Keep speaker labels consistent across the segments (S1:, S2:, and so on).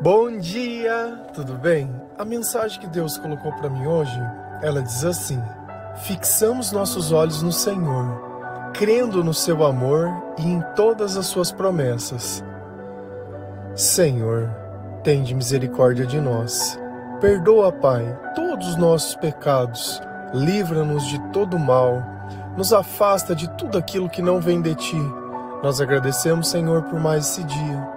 S1: Bom dia, tudo bem? A mensagem que Deus colocou para mim hoje, ela diz assim: fixamos nossos olhos no Senhor, crendo no seu amor e em todas as suas promessas. Senhor, tende misericórdia de nós. Perdoa, Pai, todos os nossos pecados, livra-nos de todo mal, nos afasta de tudo aquilo que não vem de Ti. Nós agradecemos, Senhor, por mais esse dia,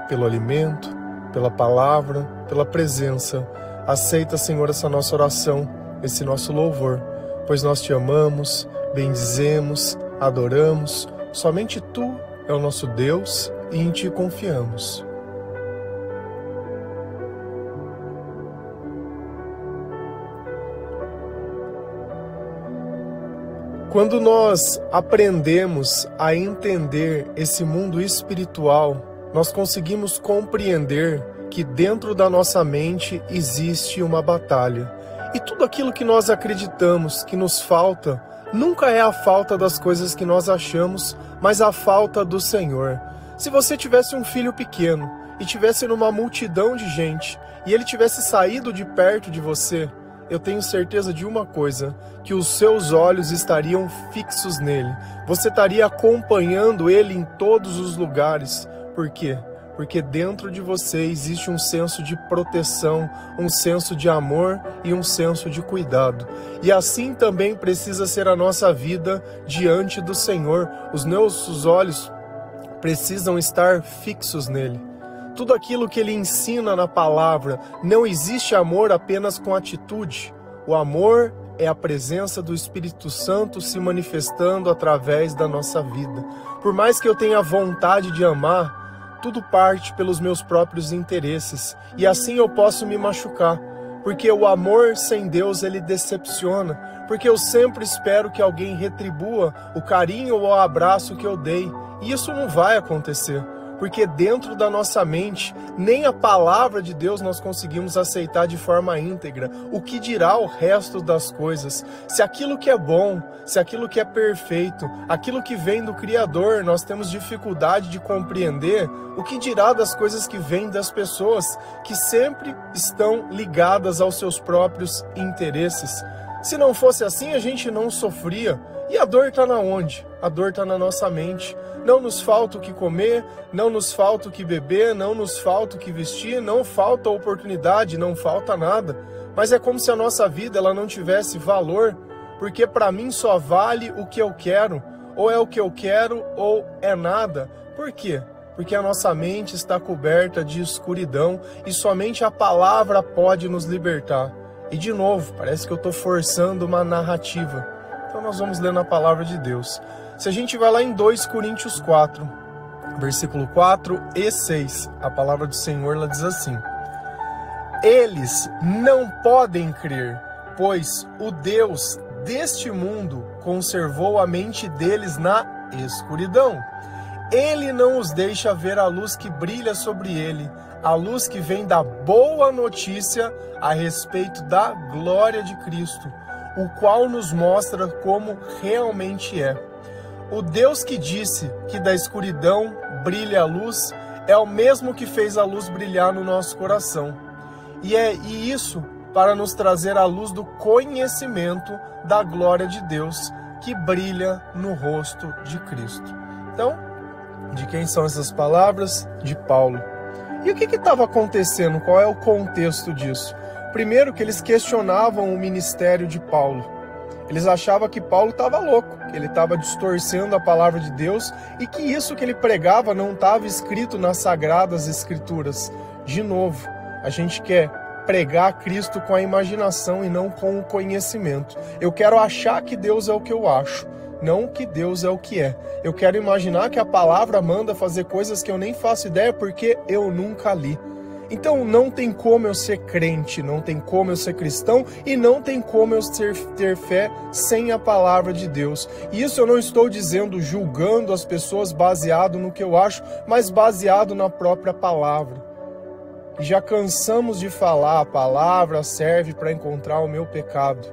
S1: pelo alimento, pela palavra, pela presença. Aceita, Senhor, essa nossa oração, esse nosso louvor, pois nós Te amamos, bendizemos, adoramos. Somente Tu é o nosso Deus e em Ti confiamos. Quando nós aprendemos a entender esse mundo espiritual, nós conseguimos compreender que dentro da nossa mente existe uma batalha. E tudo aquilo que nós acreditamos que nos falta, nunca é a falta das coisas que nós achamos, mas a falta do Senhor. Se você tivesse um filho pequeno e tivesse numa multidão de gente, e ele tivesse saído de perto de você, eu tenho certeza de uma coisa, que os seus olhos estariam fixos nele. Você estaria acompanhando ele em todos os lugares. Por quê? Porque dentro de você existe um senso de proteção, um senso de amor e um senso de cuidado. E assim também precisa ser a nossa vida diante do Senhor. Os nossos olhos precisam estar fixos nele. Tudo aquilo que ele ensina na palavra, não existe amor apenas com atitude. O amor é a presença do Espírito Santo se manifestando através da nossa vida. Por mais que eu tenha vontade de amar, tudo parte pelos meus próprios interesses. E assim eu posso me machucar. Porque o amor sem Deus, ele decepciona. Porque eu sempre espero que alguém retribua o carinho ou o abraço que eu dei. E isso não vai acontecer. Porque dentro da nossa mente, nem a palavra de Deus nós conseguimos aceitar de forma íntegra. O que dirá o resto das coisas? Se aquilo que é bom, se aquilo que é perfeito, aquilo que vem do Criador, nós temos dificuldade de compreender, o que dirá das coisas que vêm das pessoas que sempre estão ligadas aos seus próprios interesses? Se não fosse assim, a gente não sofria. E a dor está na onde? A dor está na nossa mente. Não nos falta o que comer, não nos falta o que beber, não nos falta o que vestir, não falta oportunidade, não falta nada. Mas é como se a nossa vida ela não tivesse valor, porque para mim só vale o que eu quero, ou é o que eu quero ou é nada. Por quê? Porque a nossa mente está coberta de escuridão e somente a palavra pode nos libertar. E de novo, parece que eu estou forçando uma narrativa. Então nós vamos ler na palavra de Deus. Se a gente vai lá em 2 Coríntios 4, versículo 4 e 6, a palavra do Senhor ela diz assim: eles não podem crer, pois o Deus deste mundo conservou a mente deles na escuridão. Ele não os deixa ver a luz que brilha sobre ele, a luz que vem da boa notícia a respeito da glória de Cristo, o qual nos mostra como realmente é. O Deus que disse que da escuridão brilha a luz é o mesmo que fez a luz brilhar no nosso coração. E isso para nos trazer a luz do conhecimento da glória de Deus que brilha no rosto de Cristo. Então, de quem são essas palavras? De Paulo. E o que estava acontecendo? Qual é o contexto disso? Primeiro, que eles questionavam o ministério de Paulo. Eles achavam que Paulo estava louco, que ele estava distorcendo a palavra de Deus e que isso que ele pregava não estava escrito nas Sagradas Escrituras. De novo, a gente quer pregar Cristo com a imaginação e não com o conhecimento. Eu quero achar que Deus é o que eu acho, não que Deus é o que é. Eu quero imaginar que a palavra manda fazer coisas que eu nem faço ideia porque eu nunca li. Então não tem como eu ser crente, não tem como eu ser cristão e não tem como eu ter fé sem a palavra de Deus. E isso eu não estou dizendo julgando as pessoas baseado no que eu acho, mas baseado na própria palavra. E já cansamos de falar, a palavra serve para encontrar o meu pecado.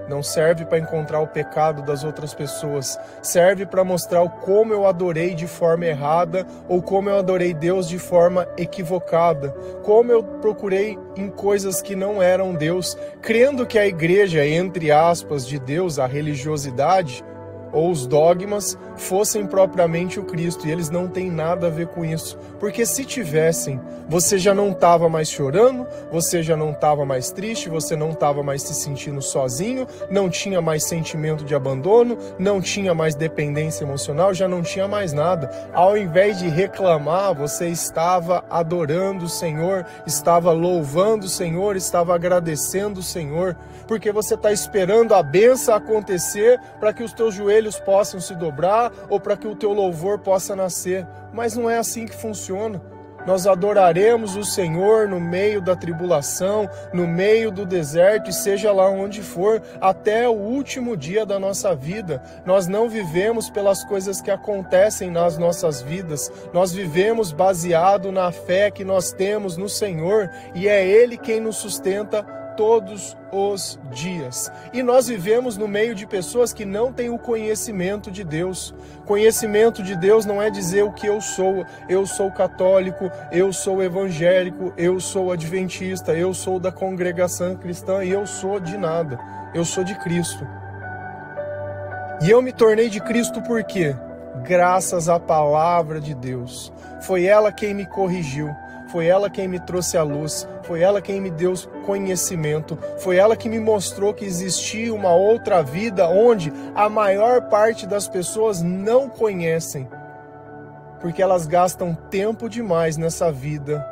S1: não serve para encontrar o pecado das outras pessoas, serve para mostrar o como eu adorei de forma errada ou como eu adorei Deus de forma equivocada, como eu procurei em coisas que não eram Deus, crendo que a igreja, entre aspas, de Deus, a religiosidade ou os dogmas fossem propriamente o Cristo, e eles não têm nada a ver com isso, porque se tivessem, você já não estava mais chorando, você já não estava mais triste, você não estava mais se sentindo sozinho, não tinha mais sentimento de abandono, não tinha mais dependência emocional, já não tinha mais nada. Ao invés de reclamar, você estava adorando o Senhor, estava louvando o Senhor, estava agradecendo o Senhor, porque você está esperando a bênção acontecer para que os teus joelhos possam se dobrar ou para que o teu louvor possa nascer. Mas não é assim que funciona. Nós adoraremos o Senhor no meio da tribulação, no meio do deserto e seja lá onde for, até o último dia da nossa vida. Nós não vivemos pelas coisas que acontecem nas nossas vidas, nós vivemos baseado na fé que nós temos no Senhor e é Ele quem nos sustenta todos os dias. E nós vivemos no meio de pessoas que não têm o conhecimento de Deus. Conhecimento de Deus não é dizer o que eu sou católico, eu sou evangélico, eu sou adventista, eu sou da congregação cristã e eu sou de nada. Eu sou de Cristo. E eu me tornei de Cristo por quê? Graças à palavra de Deus. Foi ela quem me corrigiu. Foi ela quem me trouxe à luz, foi ela quem me deu conhecimento, foi ela que me mostrou que existia uma outra vida onde a maior parte das pessoas não conhecem, porque elas gastam tempo demais nessa vida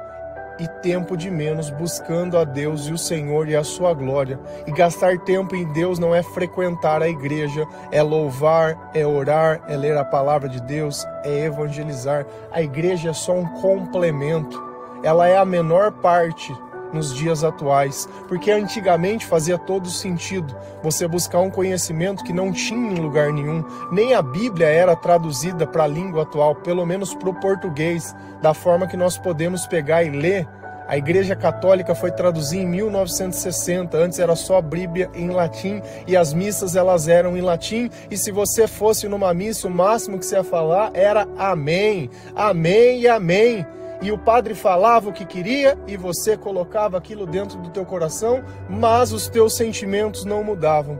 S1: e tempo de menos buscando a Deus e o Senhor e a sua glória. E gastar tempo em Deus não é frequentar a igreja, é louvar, é orar, é ler a palavra de Deus, é evangelizar. A igreja é só um complemento. Ela é a menor parte nos dias atuais, porque antigamente fazia todo sentido você buscar um conhecimento que não tinha em lugar nenhum, nem a Bíblia era traduzida para a língua atual, pelo menos para o português, da forma que nós podemos pegar e ler. A Igreja Católica foi traduzir em 1960, antes era só a Bíblia em latim e as missas elas eram em latim, e se você fosse numa missa, o máximo que você ia falar era amém, amém e amém. E o padre falava o que queria e você colocava aquilo dentro do teu coração, mas os teus sentimentos não mudavam.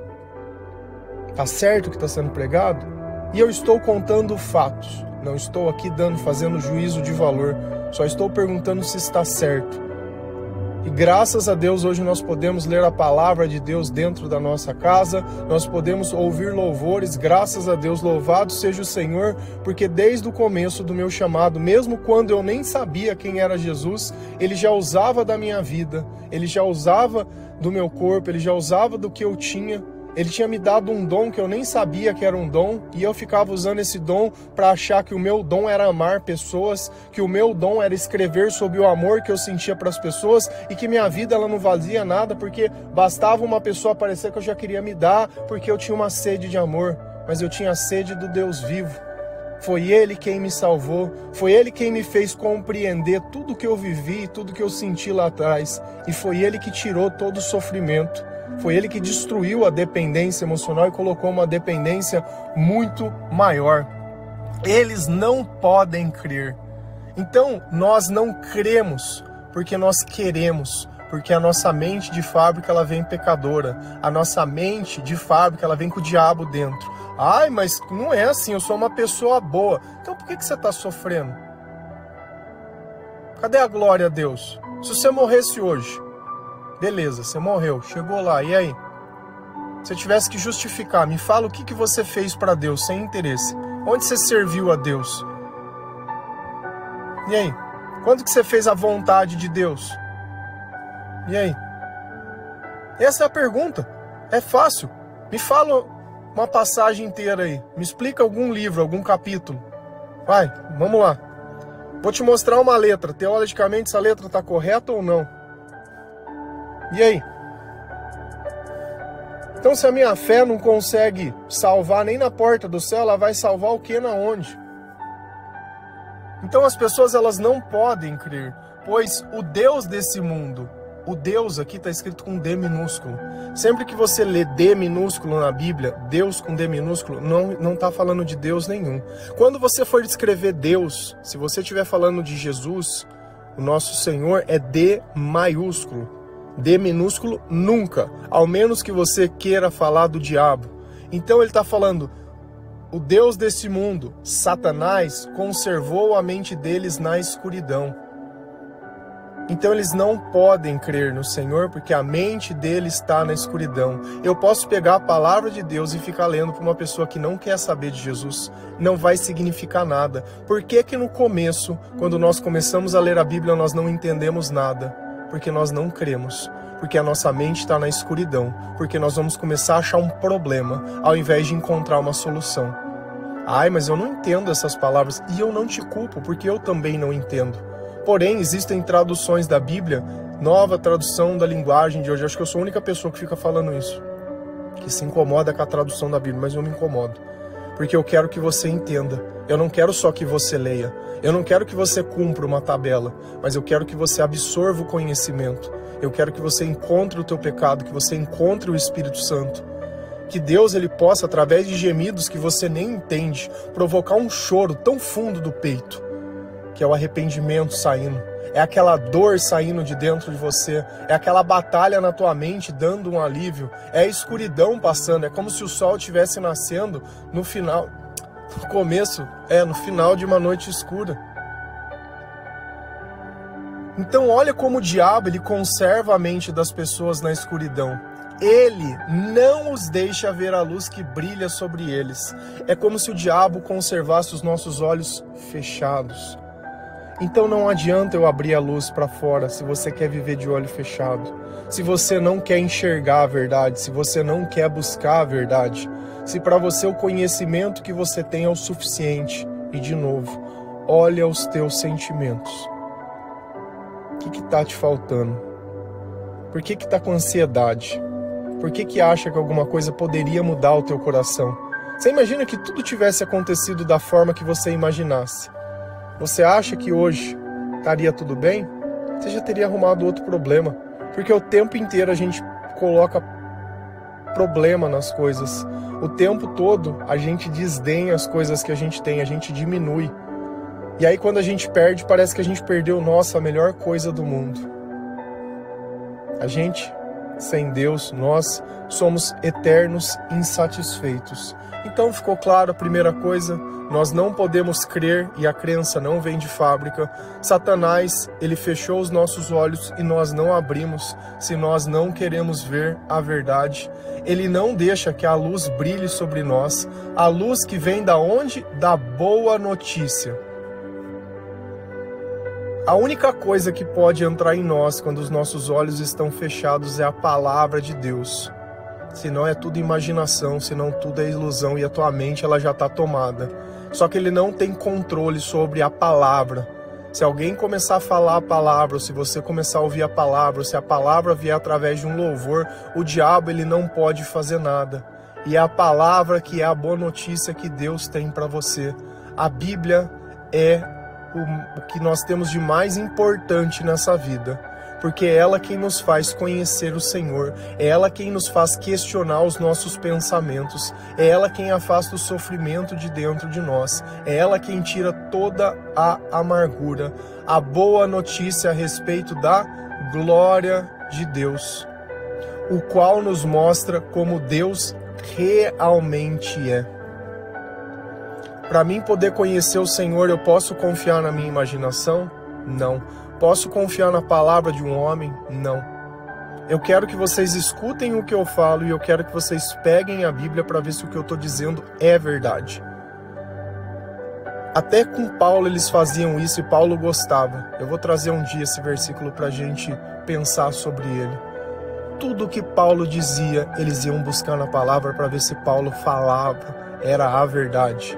S1: Tá certo o que está sendo pregado? E eu estou contando fatos. Não estou aqui fazendo juízo de valor. Só estou perguntando se está certo. E graças a Deus hoje nós podemos ler a palavra de Deus dentro da nossa casa, nós podemos ouvir louvores, graças a Deus, louvado seja o Senhor, porque desde o começo do meu chamado, mesmo quando eu nem sabia quem era Jesus, Ele já usava da minha vida, Ele já usava do meu corpo, Ele já usava do que eu tinha. Ele tinha me dado um dom que eu nem sabia que era um dom, e eu ficava usando esse dom para achar que o meu dom era amar pessoas, que o meu dom era escrever sobre o amor que eu sentia para as pessoas, e que minha vida ela não valia nada, porque bastava uma pessoa aparecer que eu já queria me dar, porque eu tinha uma sede de amor, mas eu tinha sede do Deus vivo. Foi Ele quem me salvou, foi Ele quem me fez compreender tudo que eu vivi, tudo que eu senti lá atrás, e foi Ele que tirou todo o sofrimento. Foi Ele que destruiu a dependência emocional e colocou uma dependência muito maior. Eles não podem crer. Então, nós não cremos porque nós queremos, porque a nossa mente de fábrica ela vem pecadora. A nossa mente de fábrica ela vem com o diabo dentro. Ai, mas não é assim, eu sou uma pessoa boa. Então por que você está sofrendo? Cadê a glória a Deus? Se você morresse hoje, beleza, você morreu, chegou lá, e aí? Se eu tivesse que justificar, me fala o que você fez para Deus, sem interesse. Onde você serviu a Deus? E aí? Quando que você fez a vontade de Deus? E aí? Essa é a pergunta. É fácil. Me fala uma passagem inteira aí. Me explica algum livro, algum capítulo. Vai, vamos lá. Vou te mostrar uma letra. Teoricamente, essa letra está correta ou não? E aí? Então, se a minha fé não consegue salvar nem na porta do céu, ela vai salvar o que na onde? Então, as pessoas elas não podem crer, pois o Deus desse mundo O Deus aqui está escrito com D minúsculo. Sempre que você lê D minúsculo na Bíblia, Deus com D minúsculo, não está falando de Deus nenhum. Quando você for descrever Deus, se você estiver falando de Jesus, o nosso Senhor, é D maiúsculo. D minúsculo nunca, ao menos que você queira falar do diabo. Então ele está falando, o Deus desse mundo, Satanás, conservou a mente deles na escuridão. Então eles não podem crer no Senhor porque a mente deles está na escuridão. Eu posso pegar a palavra de Deus e ficar lendo para uma pessoa que não quer saber de Jesus. Não vai significar nada. Por que que no começo, quando nós começamos a ler a Bíblia, nós não entendemos nada? Porque nós não cremos. Porque a nossa mente está na escuridão. Porque nós vamos começar a achar um problema ao invés de encontrar uma solução. Ai, mas eu não entendo essas palavras. E eu não te culpo, porque eu também não entendo. Porém, existem traduções da Bíblia, nova tradução da linguagem de hoje. Acho que eu sou a única pessoa que fica falando isso, que se incomoda com a tradução da Bíblia, mas eu me incomodo. Porque eu quero que você entenda. Eu não quero só que você leia. Eu não quero que você cumpra uma tabela, mas eu quero que você absorva o conhecimento. Eu quero que você encontre o teu pecado, que você encontre o Espírito Santo. Que Deus ele possa, através de gemidos que você nem entende, provocar um choro tão fundo do peito, que é o arrependimento saindo, é aquela dor saindo de dentro de você, é aquela batalha na tua mente dando um alívio, é a escuridão passando, é como se o sol estivesse nascendo no final, no final de uma noite escura. Então olha como o diabo ele conserva a mente das pessoas na escuridão. Ele não os deixa ver a luz que brilha sobre eles. É como se o diabo conservasse os nossos olhos fechados. Então não adianta eu abrir a luz para fora se você quer viver de olho fechado. Se você não quer enxergar a verdade, se você não quer buscar a verdade. Se para você o conhecimento que você tem é o suficiente. E de novo, olha os teus sentimentos. O que está te faltando? Por que está com ansiedade? Por que acha que alguma coisa poderia mudar o teu coração? Você imagina que tudo tivesse acontecido da forma que você imaginasse. Você acha que hoje estaria tudo bem? Você já teria arrumado outro problema. Porque o tempo inteiro a gente coloca problema nas coisas. O tempo todo a gente desdenha as coisas que a gente tem, a gente diminui. E aí quando a gente perde, parece que a gente perdeu, nossa, a melhor coisa do mundo. A gente, sem Deus, nós somos eternos insatisfeitos. Então ficou claro a primeira coisa, nós não podemos crer e a crença não vem de fábrica. Satanás, ele fechou os nossos olhos e nós não abrimos se nós não queremos ver a verdade. Ele não deixa que a luz brilhe sobre nós, a luz que vem da onde? Da boa notícia. A única coisa que pode entrar em nós quando os nossos olhos estão fechados é a palavra de Deus. Senão é tudo imaginação, senão tudo é ilusão e a tua mente ela já está tomada. Só que ele não tem controle sobre a palavra. Se alguém começar a falar a palavra, ou se você começar a ouvir a palavra, ou se a palavra vier através de um louvor, o diabo ele não pode fazer nada. E é a palavra que é a boa notícia que Deus tem para você. A Bíblia é o que nós temos de mais importante nessa vida, porque é ela quem nos faz conhecer o Senhor, é ela quem nos faz questionar os nossos pensamentos, é ela quem afasta o sofrimento de dentro de nós, é ela quem tira toda a amargura, a boa notícia a respeito da glória de Deus, o qual nos mostra como Deus realmente é. Para mim poder conhecer o Senhor, eu posso confiar na minha imaginação? Não. Posso confiar na palavra de um homem? Não. Eu quero que vocês escutem o que eu falo e eu quero que vocês peguem a Bíblia para ver se o que eu estou dizendo é verdade. Até com Paulo eles faziam isso e Paulo gostava. Eu vou trazer um dia esse versículo para a gente pensar sobre ele. Tudo que Paulo dizia, eles iam buscar na palavra para ver se Paulo falava era a verdade.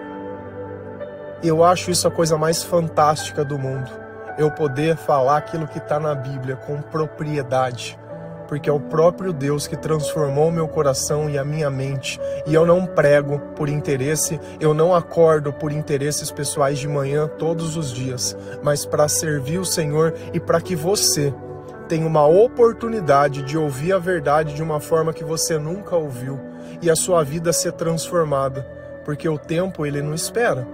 S1: Eu acho isso a coisa mais fantástica do mundo. Eu poder falar aquilo que está na Bíblia com propriedade. Porque é o próprio Deus que transformou o meu coração e a minha mente. E eu não prego por interesse, eu não acordo por interesses pessoais de manhã todos os dias. Mas para servir o Senhor e para que você tem uma oportunidade de ouvir a verdade de uma forma que você nunca ouviu e a sua vida ser transformada, porque o tempo ele não espera.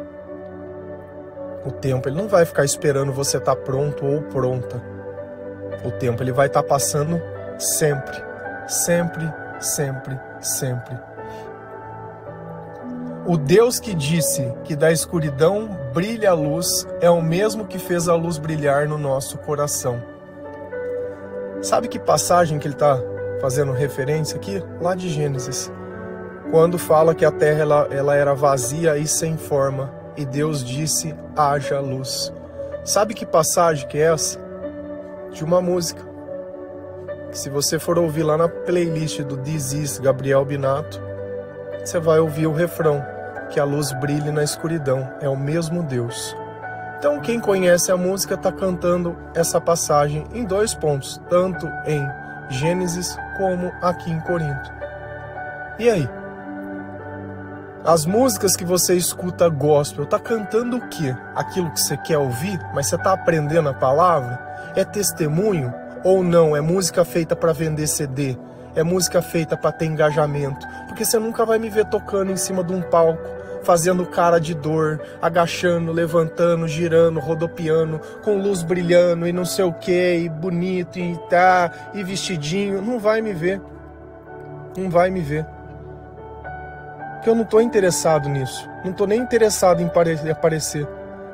S1: O tempo ele não vai ficar esperando você estar pronto ou pronta. O tempo ele vai estar passando sempre, sempre, sempre, sempre. O Deus que disse que da escuridão brilha a luz é o mesmo que fez a luz brilhar no nosso coração. Sabe que passagem que ele está fazendo referência aqui? Lá de Gênesis. Quando fala que a terra ela era vazia e sem forma, e Deus disse, haja luz. Sabe que passagem que é essa? De uma música. Se você for ouvir lá na playlist do This Is, Gabriel Binato, você vai ouvir o refrão, que a luz brilhe na escuridão, é o mesmo Deus. Então quem conhece a música está cantando essa passagem em 2 pontos, tanto em Gênesis como aqui em Corinto. E aí? As músicas que você escuta gospel, tá cantando o quê? Aquilo que você quer ouvir, mas você tá aprendendo a palavra? É testemunho ou não? É música feita para vender CD? É música feita para ter engajamento? Porque você nunca vai me ver tocando em cima de um palco, fazendo cara de dor, agachando, levantando, girando, rodopiando, com luz brilhando e não sei o que, e bonito, e tá, e vestidinho. Não vai me ver. Não vai me ver. Porque eu não estou interessado nisso. Não estou nem interessado em aparecer.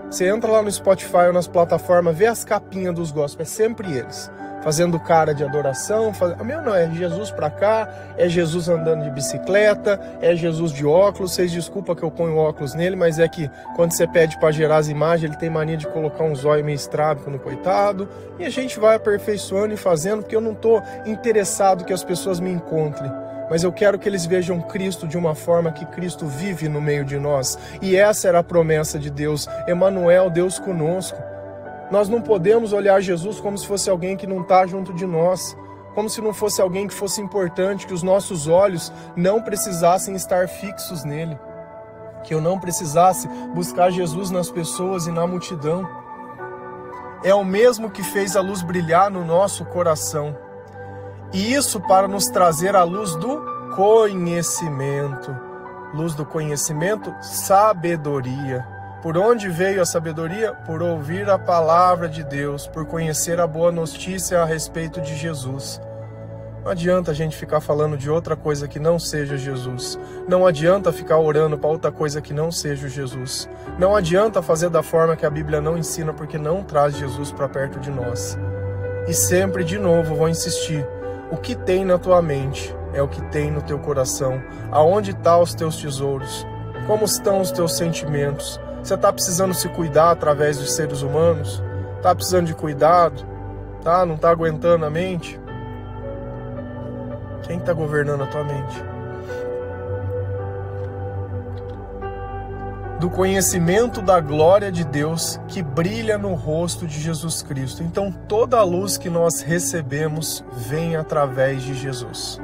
S1: Você entra lá no Spotify ou nas plataformas, vê as capinhas dos gospels, é sempre eles. Fazendo cara de adoração. Meu não, é Jesus pra cá, é Jesus andando de bicicleta, é Jesus de óculos. Vocês desculpa que eu ponho óculos nele, mas é que quando você pede para gerar as imagens, ele tem mania de colocar um zóio meio estrábico no coitado. E a gente vai aperfeiçoando e fazendo, porque eu não estou interessado que as pessoas me encontrem. Mas eu quero que eles vejam Cristo de uma forma que Cristo vive no meio de nós. E essa era a promessa de Deus. Emanuel, Deus conosco. Nós não podemos olhar Jesus como se fosse alguém que não está junto de nós. Como se não fosse alguém que fosse importante, que os nossos olhos não precisassem estar fixos nele. Que eu não precisasse buscar Jesus nas pessoas e na multidão. É o mesmo que fez a luz brilhar no nosso coração. E isso para nos trazer a luz do conhecimento. Luz do conhecimento, sabedoria. Por onde veio a sabedoria? Por ouvir a palavra de Deus, por conhecer a boa notícia a respeito de Jesus. Não adianta a gente ficar falando de outra coisa que não seja Jesus. Não adianta ficar orando para outra coisa que não seja Jesus. Não adianta fazer da forma que a Bíblia não ensina, porque não traz Jesus para perto de nós. E sempre, de novo, vou insistir. O que tem na tua mente é o que tem no teu coração. Aonde estão os teus tesouros? Como estão os teus sentimentos? Você está precisando se cuidar através dos seres humanos? Está precisando de cuidado? Tá? Não está aguentando a mente? Quem está governando a tua mente? Do conhecimento da glória de Deus que brilha no rosto de Jesus Cristo. Então toda a luz que nós recebemos vem através de Jesus.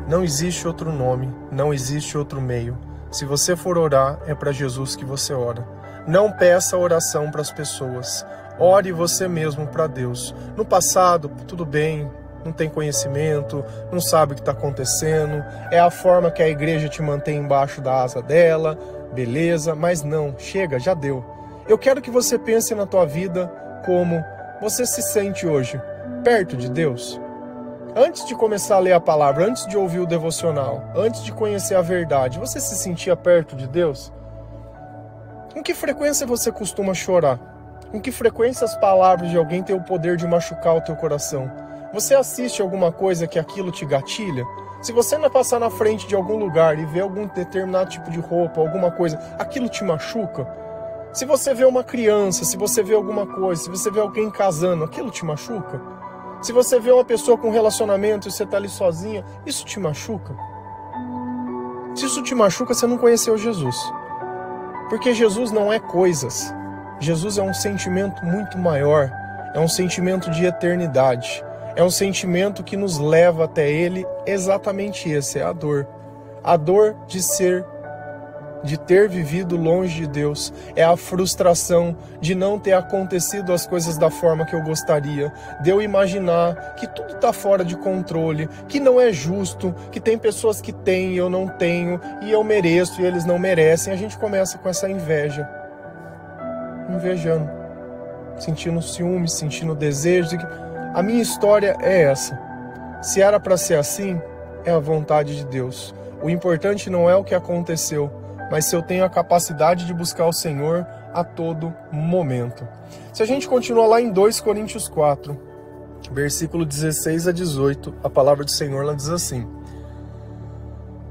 S1: Não existe outro nome, não existe outro meio. Se você for orar, é para Jesus que você ora. Não peça oração para as pessoas. Ore você mesmo para Deus. No passado, tudo bem, não tem conhecimento, não sabe o que está acontecendo, é a forma que a igreja te mantém embaixo da asa dela, beleza, mas não, chega, já deu. Eu quero que você pense na tua vida como você se sente hoje, perto de Deus. Antes de começar a ler a palavra, antes de ouvir o devocional, antes de conhecer a verdade, você se sentia perto de Deus? Com que frequência você costuma chorar? Com que frequência as palavras de alguém têm o poder de machucar o teu coração? Você assiste alguma coisa que aquilo te gatilha? Se você não passar na frente de algum lugar e ver algum determinado tipo de roupa, alguma coisa, aquilo te machuca? Se você vê uma criança, se você vê alguma coisa, se você vê alguém casando, aquilo te machuca? Se você vê uma pessoa com relacionamento e você está ali sozinha, isso te machuca? Se isso te machuca, você não conheceu Jesus. Porque Jesus não é coisas. Jesus é um sentimento muito maior. É um sentimento de eternidade. É um sentimento que nos leva até Ele, exatamente esse, é a dor. A dor de ser de ter vivido longe de Deus, é a frustração de não ter acontecido as coisas da forma que eu gostaria, de eu imaginar que tudo está fora de controle, que não é justo, que tem pessoas que têm e eu não tenho, e eu mereço e eles não merecem. A gente começa com essa inveja, invejando, sentindo ciúme, sentindo desejo. A minha história é essa. Se era para ser assim, é a vontade de Deus. O importante não é o que aconteceu, mas se eu tenho a capacidade de buscar o Senhor a todo momento. Se a gente continuar lá em 2 Coríntios 4, versículo 16 a 18, a palavra do Senhor lá diz assim: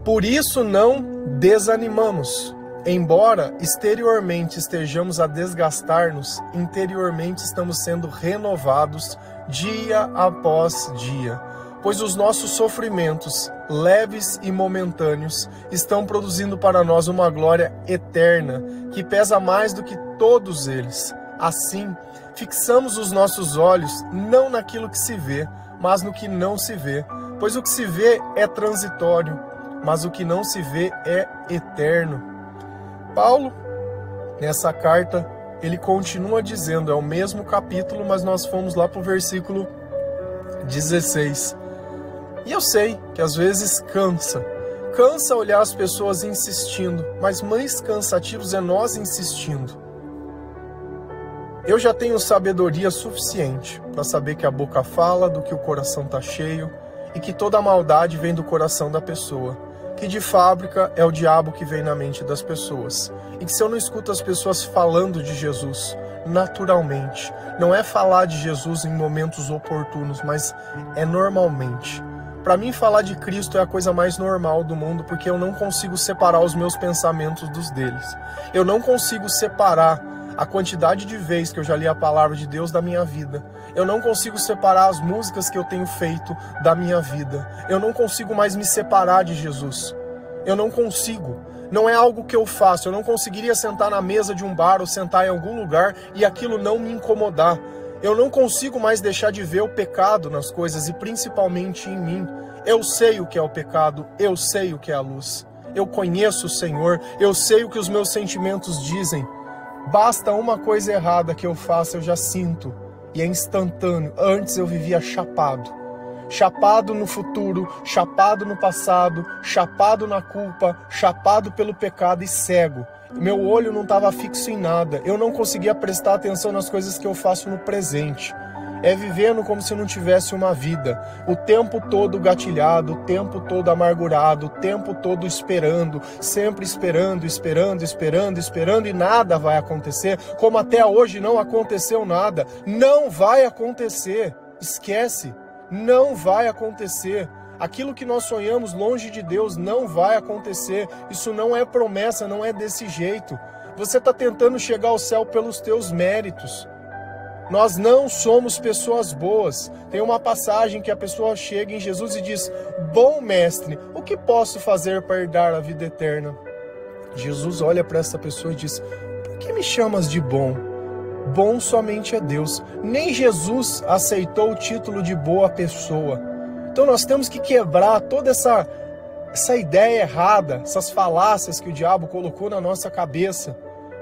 S1: por isso não desanimamos. Embora exteriormente estejamos a desgastar-nos, interiormente estamos sendo renovados dia após dia. Pois os nossos sofrimentos, leves e momentâneos, estão produzindo para nós uma glória eterna, que pesa mais do que todos eles. Assim, fixamos os nossos olhos não naquilo que se vê, mas no que não se vê. Pois o que se vê é transitório, mas o que não se vê é eterno. Paulo, nessa carta, ele continua dizendo, é o mesmo capítulo, mas nós fomos lá para o versículo 16. E eu sei que às vezes cansa olhar as pessoas insistindo, mas mais cansativos é nós insistindo. Eu já tenho sabedoria suficiente para saber que a boca fala do que o coração está cheio e que toda a maldade vem do coração da pessoa, que de fábrica é o diabo que vem na mente das pessoas. E que se eu não escuto as pessoas falando de Jesus naturalmente, não é falar de Jesus em momentos oportunos, mas é normalmente. Para mim, falar de Cristo é a coisa mais normal do mundo, porque eu não consigo separar os meus pensamentos dos deles. Eu não consigo separar a quantidade de vezes que eu já li a palavra de Deus da minha vida. Eu não consigo separar as músicas que eu tenho feito da minha vida. Eu não consigo mais me separar de Jesus. Eu não consigo. Não é algo que eu faço. Eu não conseguiria sentar na mesa de um bar ou sentar em algum lugar e aquilo não me incomodar. Eu não consigo mais deixar de ver o pecado nas coisas e principalmente em mim. Eu sei o que é o pecado, eu sei o que é a luz. Eu conheço o Senhor, eu sei o que os meus sentimentos dizem. Basta uma coisa errada que eu faça, eu já sinto. E é instantâneo. Antes eu vivia chapado. Chapado no futuro, chapado no passado, chapado na culpa, chapado pelo pecado e cego. Meu olho não estava fixo em nada. Eu não conseguia prestar atenção nas coisas que eu faço no presente. É vivendo como se não tivesse uma vida. O tempo todo gatilhado, o tempo todo amargurado, o tempo todo esperando, sempre esperando, esperando e nada vai acontecer. Como até hoje não aconteceu nada. Não vai acontecer. Esquece. Não vai acontecer. Aquilo que nós sonhamos longe de Deus não vai acontecer. Isso não é promessa, não é desse jeito. Você está tentando chegar ao céu pelos teus méritos. Nós não somos pessoas boas. Tem uma passagem que a pessoa chega em Jesus e diz: bom mestre, o que posso fazer para herdar a vida eterna? Jesus olha para essa pessoa e diz: por que me chamas de bom? Bom somente é Deus. Nem Jesus aceitou o título de boa pessoa. Então nós temos que quebrar toda essa ideia errada, essas falácias que o diabo colocou na nossa cabeça.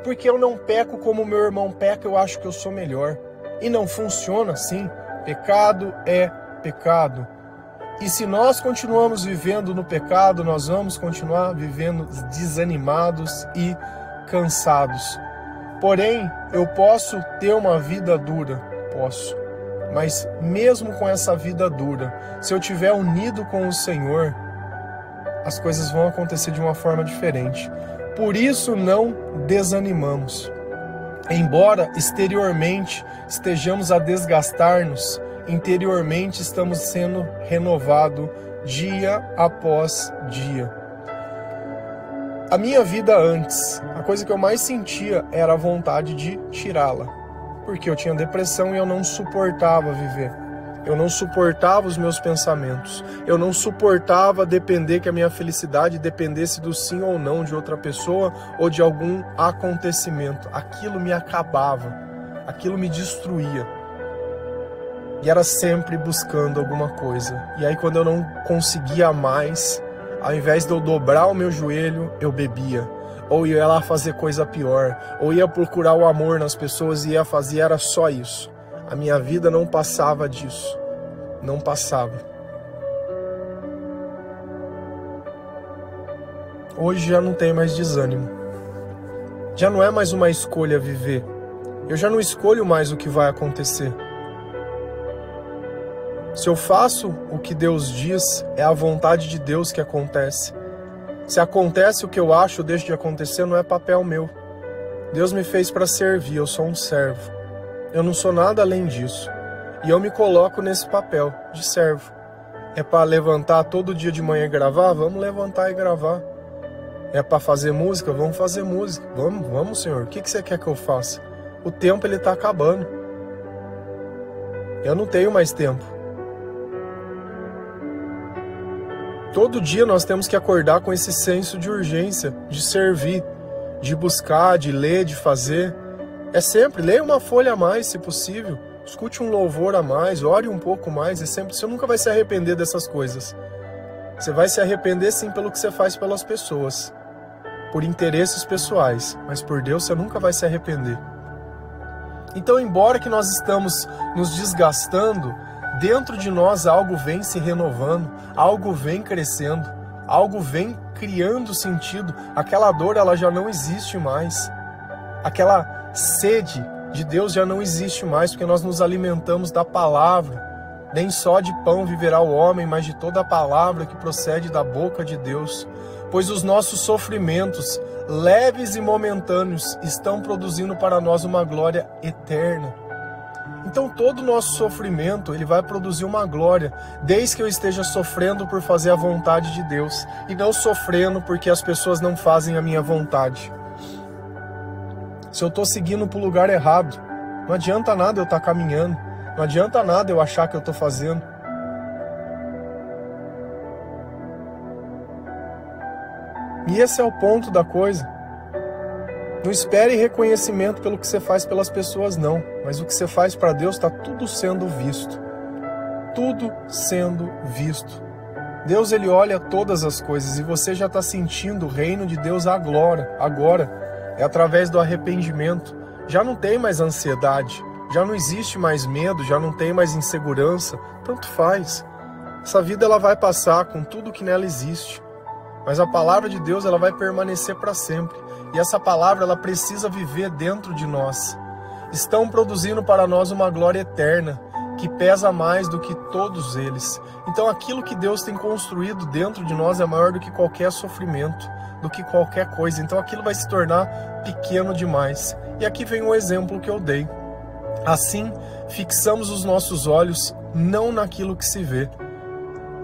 S1: Porque eu não peco como meu irmão peca, eu acho que eu sou melhor. E não funciona assim. Pecado é pecado. E se nós continuamos vivendo no pecado, nós vamos continuar vivendo desanimados e cansados. Porém, eu posso ter uma vida dura, posso. Mas mesmo com essa vida dura, se eu estiver unido com o Senhor, as coisas vão acontecer de uma forma diferente. Por isso não desanimamos. Embora exteriormente estejamos a desgastar-nos, interiormente estamos sendo renovados dia após dia. A minha vida antes, a coisa que eu mais sentia era a vontade de tirá-la. Porque eu tinha depressão e eu não suportava viver. Eu não suportava os meus pensamentos. Eu não suportava depender que a minha felicidade dependesse do sim ou não de outra pessoa ou de algum acontecimento. Aquilo me acabava. Aquilo me destruía. E era sempre buscando alguma coisa. E aí quando eu não conseguia mais, ao invés de eu dobrar o meu joelho, eu bebia. ou ia lá fazer coisa pior, ou ia procurar o amor nas pessoas e ia fazer, era só isso. A minha vida não passava disso, não passava. Hoje já não tem mais desânimo, já não é mais uma escolha viver, eu já não escolho mais o que vai acontecer. Se eu faço o que Deus diz, é a vontade de Deus que acontece. Se acontece o que eu acho, deixa de acontecer, não é papel meu. Deus me fez para servir, eu sou um servo. Eu não sou nada além disso. E eu me coloco nesse papel de servo. É para levantar todo dia de manhã e gravar? Vamos levantar e gravar. É para fazer música? Vamos fazer música. Vamos, Senhor. O que você quer que eu faça? O tempo ele está acabando. Eu não tenho mais tempo. Todo dia nós temos que acordar com esse senso de urgência, de servir, de buscar, de ler, de fazer. É sempre, leia uma folha a mais, se possível. Escute um louvor a mais, ore um pouco mais. É sempre, você nunca vai se arrepender dessas coisas. Você vai se arrepender sim pelo que você faz pelas pessoas, por interesses pessoais, mas por Deus você nunca vai se arrepender. Então, embora que nós estamos nos desgastando, dentro de nós algo vem se renovando, algo vem crescendo, algo vem criando sentido. Aquela dor ela já não existe mais. Aquela sede de Deus já não existe mais, porque nós nos alimentamos da palavra. Nem só de pão viverá o homem, mas de toda a palavra que procede da boca de Deus. Pois os nossos sofrimentos, leves e momentâneos, estão produzindo para nós uma glória eterna. Então todo o nosso sofrimento, ele vai produzir uma glória, desde que eu esteja sofrendo por fazer a vontade de Deus, e não sofrendo porque as pessoas não fazem a minha vontade. Se eu estou seguindo para o lugar errado, não adianta nada eu estar caminhando, não adianta nada eu achar que eu estou fazendo. E esse é o ponto da coisa. Não espere reconhecimento pelo que você faz pelas pessoas, não. Mas o que você faz para Deus está tudo sendo visto. Tudo sendo visto. Deus, ele olha todas as coisas e você já está sentindo o reino de Deus agora. É através do arrependimento. Já não tem mais ansiedade. Já não existe mais medo. Já não tem mais insegurança. Tanto faz. Essa vida ela vai passar com tudo que nela existe. Mas a palavra de Deus ela vai permanecer para sempre. E essa palavra ela precisa viver dentro de nós. Estão produzindo para nós uma glória eterna, que pesa mais do que todos eles. Então aquilo que Deus tem construído dentro de nós é maior do que qualquer sofrimento, do que qualquer coisa. Então aquilo vai se tornar pequeno demais. E aqui vem um exemplo que eu dei. Assim, fixamos os nossos olhos não naquilo que se vê.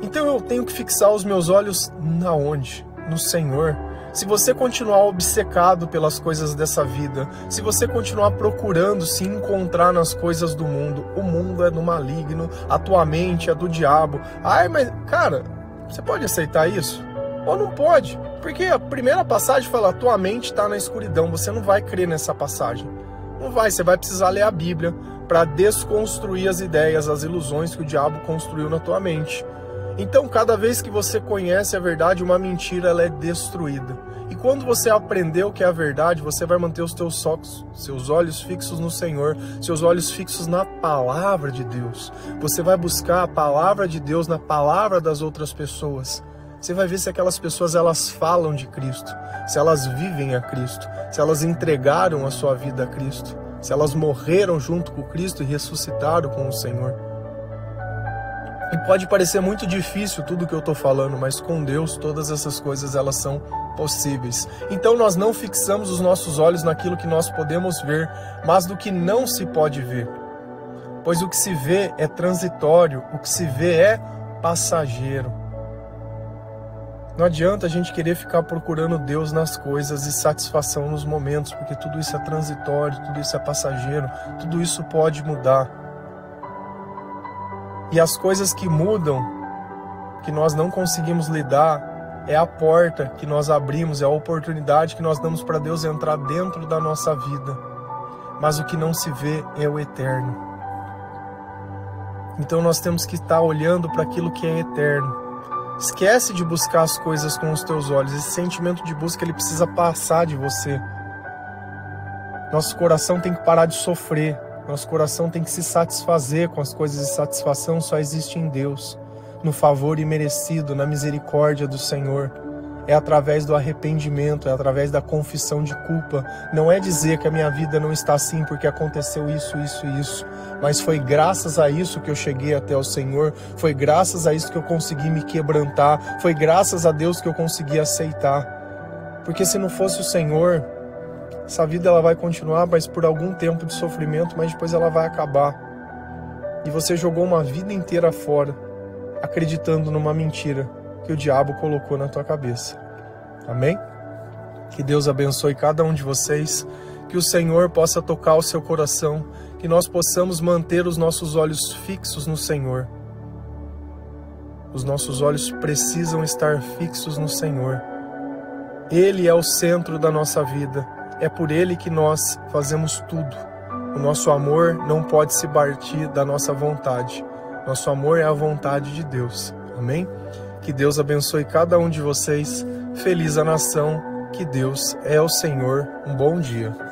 S1: Então eu tenho que fixar os meus olhos na onde? No Senhor. Se você continuar obcecado pelas coisas dessa vida, se você continuar procurando se encontrar nas coisas do mundo, o mundo é do maligno, a tua mente é do diabo. Ai, mas, cara, você pode aceitar isso? Ou não pode? Porque a primeira passagem fala, a tua mente está na escuridão, você não vai crer nessa passagem. Não vai, você vai precisar ler a Bíblia para desconstruir as ideias, as ilusões que o diabo construiu na tua mente. Então, cada vez que você conhece a verdade, uma mentira ela é destruída. E quando você aprender o que é a verdade, você vai manter os seus olhos fixos no Senhor, seus olhos fixos na palavra de Deus. Você vai buscar a palavra de Deus na palavra das outras pessoas. Você vai ver se aquelas pessoas elas falam de Cristo, se elas vivem a Cristo, se elas entregaram a sua vida a Cristo, se elas morreram junto com Cristo e ressuscitaram com o Senhor. E pode parecer muito difícil tudo que eu estou falando, mas com Deus todas essas coisas elas são possíveis. Então nós não fixamos os nossos olhos naquilo que nós podemos ver, mas no que não se pode ver. Pois o que se vê é transitório, o que se vê é passageiro. Não adianta a gente querer ficar procurando Deus nas coisas e satisfação nos momentos, porque tudo isso é transitório, tudo isso é passageiro, tudo isso pode mudar. E as coisas que mudam, que nós não conseguimos lidar, é a porta que nós abrimos, é a oportunidade que nós damos para Deus entrar dentro da nossa vida. Mas o que não se vê é o eterno. Então nós temos que estar olhando para aquilo que é eterno. Esquece de buscar as coisas com os teus olhos. Esse sentimento de busca, ele precisa passar de você. Nosso coração tem que parar de sofrer. Nosso coração tem que se satisfazer com as coisas, e satisfação só existe em Deus, no favor imerecido, na misericórdia do Senhor. É através do arrependimento, é através da confissão de culpa. Não é dizer que a minha vida não está assim porque aconteceu isso, isso e isso. Mas foi graças a isso que eu cheguei até o Senhor. Foi graças a isso que eu consegui me quebrantar. Foi graças a Deus que eu consegui aceitar. Porque se não fosse o Senhor, essa vida ela vai continuar, mas por algum tempo de sofrimento, mas depois ela vai acabar. E você jogou uma vida inteira fora, acreditando numa mentira que o diabo colocou na tua cabeça. Amém? Que Deus abençoe cada um de vocês, que o Senhor possa tocar o seu coração, que nós possamos manter os nossos olhos fixos no Senhor. Os nossos olhos precisam estar fixos no Senhor. Ele é o centro da nossa vida, é por Ele que nós fazemos tudo. O nosso amor não pode se partir da nossa vontade. Nosso amor é a vontade de Deus. Amém? Que Deus abençoe cada um de vocês. Feliz a nação. Que Deus é o Senhor. Um bom dia.